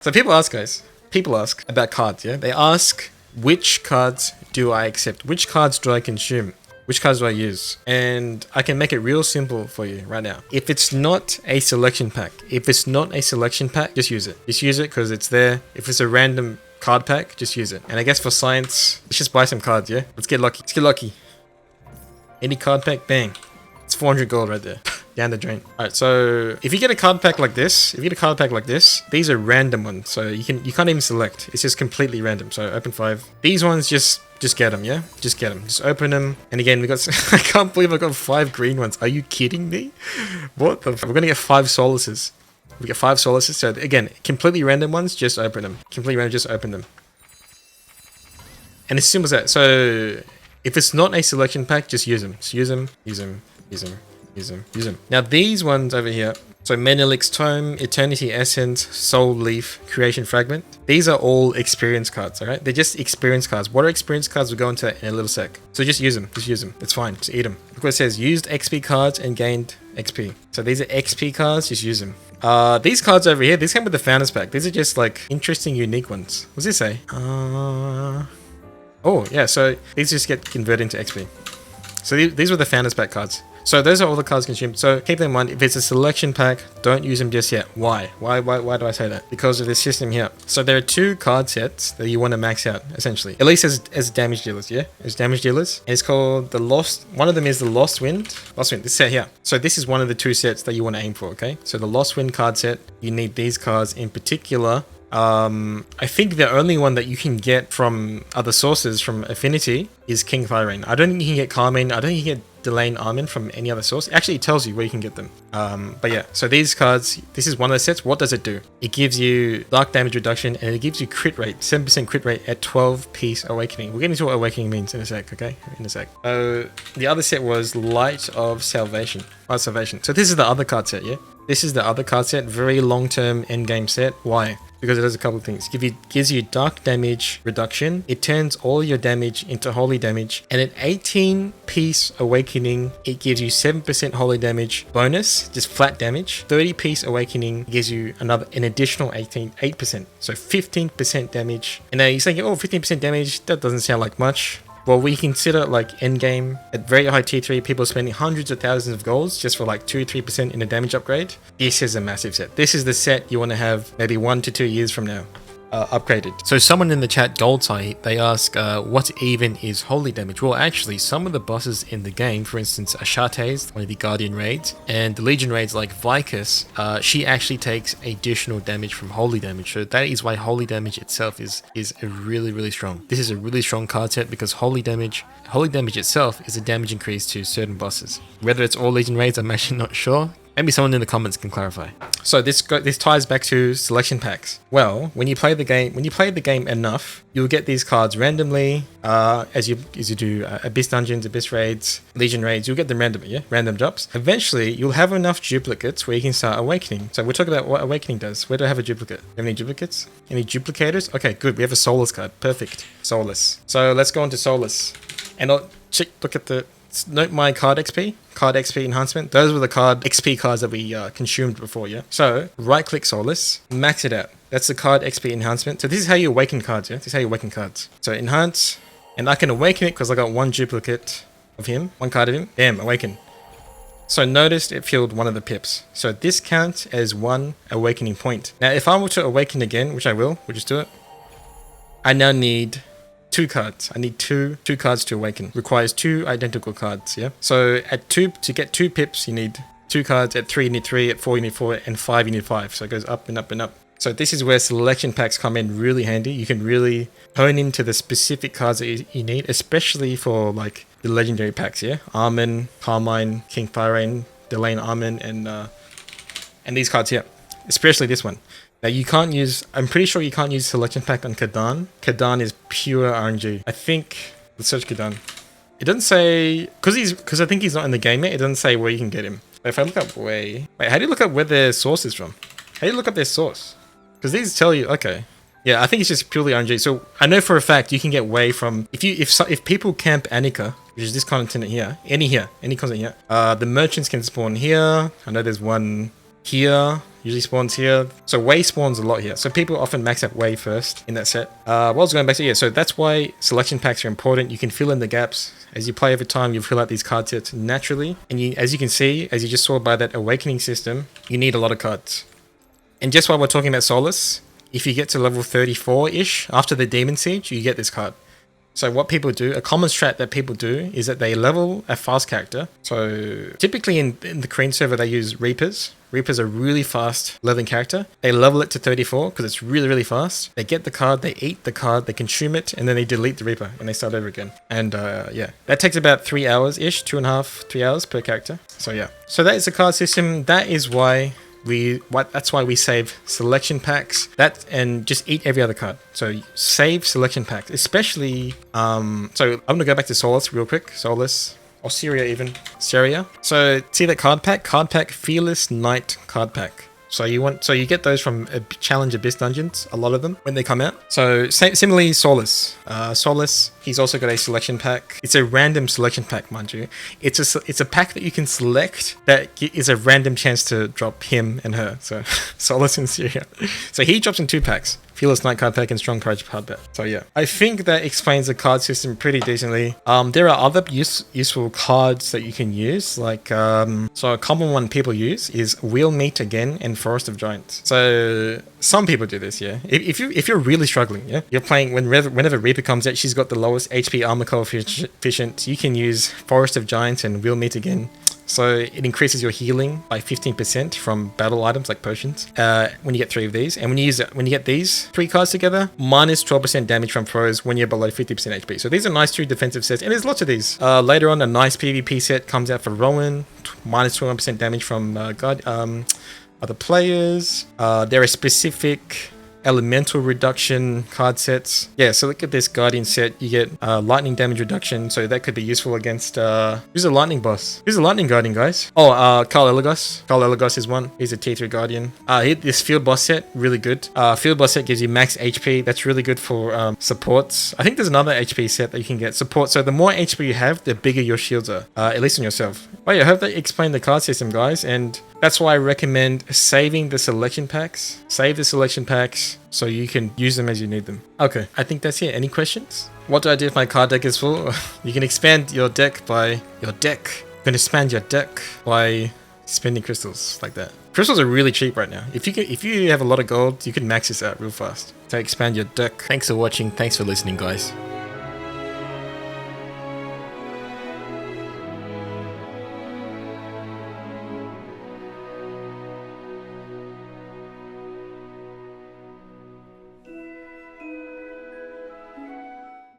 So people ask, guys. People ask about cards, yeah? They ask, which cards do I accept? Which cards do I consume? Which cards do I use? And I can make it real simple for you right now. If it's not a selection pack, just use it. Just use it because it's there. If it's a random card pack, just use it. And I guess for science, let's just buy some cards, yeah? Let's get lucky. Let's get lucky. Any card pack, bang. It's 400 gold right there. Down the drain. Alright, so if you get a card pack like this, these are random ones. So you can't even select. It's just completely random. So open 5. These ones just get them, yeah? Just get them. Just open them. And again, we got I can't believe I got 5 green ones. Are you kidding me? What the We're gonna get 5 Solases. We get 5 Solases. So again, completely random ones, just open them. Completely random, just open them. And it's simple as that. So if it's not a selection pack, just use them. Just use them. Now these ones over here, so Menelix's Tome, Eternity Essence, Soul Leaf, Creation Fragment, these are all experience cards, alright? They're just experience cards. What are experience cards? We'll go into that in a little sec. So just use them. It's fine. Just eat them. Look what it says, used XP cards and gained XP. So these are XP cards, just use them. These cards over here, these came with the Founders Pack. These are just like interesting, unique ones. What's this say? Oh yeah, so these just get converted into XP. So these were the Founders Pack cards. So those are all the cards consumed. So keep in mind, if it's a selection pack, don't use them just yet. Why? Why do I say that? Because of this system here. So there are 2 card sets that you want to max out, essentially. At least as damage dealers, yeah? As damage dealers. And it's called the Lost... One of them is the Lostwind, this set here. So this is one of the 2 sets that you want to aim for, okay? So the Lostwind card set, you need these cards in particular. I think the only one that you can get from other sources from Affinity is King Thyrain. I don't think you can get Carmine. I don't think you can get Delane Armin from any other source. Actually, it tells you where you can get them. But yeah, so these cards, this is one of the sets. What does it do? It gives you dark damage reduction and it gives you crit rate, 7% crit rate at 12 piece awakening. We'll get into what awakening means in a sec, okay? In a sec. So the other set was Light of Salvation. So this is the other card set, yeah? This is the other card set, very long-term endgame set. Why? Because it does a couple of things. Gives you dark damage reduction. It turns all your damage into holy damage. And at 18 piece awakening, it gives you 7% holy damage bonus, just flat damage. 30 piece awakening gives you an additional 8%. So 15% damage. And now you're saying, oh, 15% damage, that doesn't sound like much. Well, we consider like endgame at very high T3, people spending hundreds of thousands of golds just for like 2-3% in a damage upgrade. This is a massive set. This is the set you want to have maybe 1 to 2 years from now. Upgraded. So someone in the chat, Goldsai, they ask, what even is holy damage? Well, actually, some of the bosses in the game, for instance, Ashate's, one of the Guardian raids, and the Legion raids like Vicus, she actually takes additional damage from holy damage. So that is why holy damage itself is a really strong. This is a really strong card set because holy damage itself is a damage increase to certain bosses. Whether it's all Legion raids, I'm actually not sure. Maybe someone in the comments can clarify. So this ties back to selection packs. Well, when you play the game enough, you'll get these cards randomly. As you do Abyss dungeons, Abyss raids, Legion raids, you'll get them randomly, yeah? Random drops. Eventually, you'll have enough duplicates where you can start awakening. So we'll talk about what awakening does. Where do I have a duplicate? Have any duplicates? Any duplicators? Okay, good. We have a Solas card. Perfect. Solas. So let's go on to Solas. And look at the... Note my card XP enhancement. Those were the card XP cards that we consumed before, yeah? So, right-click Solas, max it out. That's the card XP enhancement. So this is how you awaken cards, yeah? This is how you awaken cards. So enhance, and I can awaken it because I got 1 duplicate of him, 1 card of him. Bam, awaken. So notice it filled 1 of the pips. So this counts as 1 awakening point. Now, if I were to awaken again, which I will, we'll just do it. I now need 2 cards. I need two cards to awaken. Requires 2 identical cards, yeah? So at 2, to get 2 pips, you need 2 cards. At 3, you need 3. At 4, you need 4. And 5, you need 5. So it goes up and up and up. So this is where selection packs come in really handy. You can really hone into the specific cards that you need, especially for like the legendary packs, yeah? Armin, Carmine, King Thyrain, Delane Armin, and these cards here. Especially this one. Now you can't use, I'm pretty sure you can't use selection pack on Kadan. Kadan is pure RNG. I think, let's search Kadan. It doesn't say, because I think he's not in the game yet, it doesn't say where you can get him. But if I look up wait, how do you look up where their source is from? How do you look up their source? Because these tell you, okay. Yeah, I think it's just purely RNG. So I know for a fact you can get way from, if people camp Annika, which is this continent here, any continent here, the merchants can spawn here. I know there's one here. usually spawns here. So Way spawns a lot here. So people often max out Way first in that set. What I was going back to, yeah, so that's why selection packs are important. You can fill in the gaps. As you play over time, you'll fill out these card sets naturally. And as you can see, as you just saw by that awakening system, you need a lot of cards. And just while we're talking about Solas, if you get to level 34-ish after the Demon Siege, you get this card. So what people do, a common strat that people do is that they level a fast character. So typically in the Korean server, they use Reapers. Reapers are a really fast leveling character. They level it to 34 because it's really, really fast. They get the card, they eat the card, they consume it, and then they delete the Reaper and they start over again. And yeah, that takes about 3 hours-ish, 2.5, 3 hours per character. So yeah, so that is the card system. That is why that's why we save selection packs, that and just eat every other card. So save selection packs, especially so I'm gonna go back to Solas real quick. Solas, or Seria even. Seria. So see that card pack, Fearless Knight card pack. So you get those from Challenge Abyss dungeons, a lot of them when they come out. So similarly, Solas. Solas, he's also got a selection pack. It's a random selection pack, mind you. It's a pack that you can select that is a random chance to drop him and her. So Solas and Seria. So he drops in 2 packs. Fearless Knight card pack and Strong Courage card pack. So yeah, I think that explains the card system pretty decently. There are other useful cards that you can use, like so a common one people use is We'll Meet Again and Forest of Giants. So some people do this, yeah. If you're really struggling, yeah, you're playing whenever Reaper comes out, she's got the lowest HP armor coefficient. You can use Forest of Giants and We'll Meet Again. So it increases your healing by 15% from battle items like potions when you get 3 of these. And when you get these 3 cards together, minus 12% damage from foes when you're below 50% HP. So these are nice 2 defensive sets, and there's lots of these. Later on, a nice PvP set comes out for Rowan, minus 21% damage from other players. There are specific elemental reduction card sets. Yeah, so look at this Guardian set. You get lightning damage reduction, so that could be useful against who's a lightning boss? Who's a lightning guardian, guys? Oh, Carl Elagos. Carl Elagos is one. He's a T3 guardian. This field boss set, really good. Field boss set gives you max HP. That's really good for supports. I think there's another HP set that you can get. Support. So the more HP you have, the bigger your shields are, at least on yourself. Well, yeah, I hope that explained the card system, guys, and that's why I recommend saving the selection packs. Save the selection packs so you can use them as you need them. Okay, I think that's it. Any questions? What do I do if my card deck is full? You can expand your deck by You can expand your deck by spending crystals like that. Crystals are really cheap right now. If you have a lot of gold, you can max this out real fast to expand your deck. Thanks for watching. Thanks for listening, guys.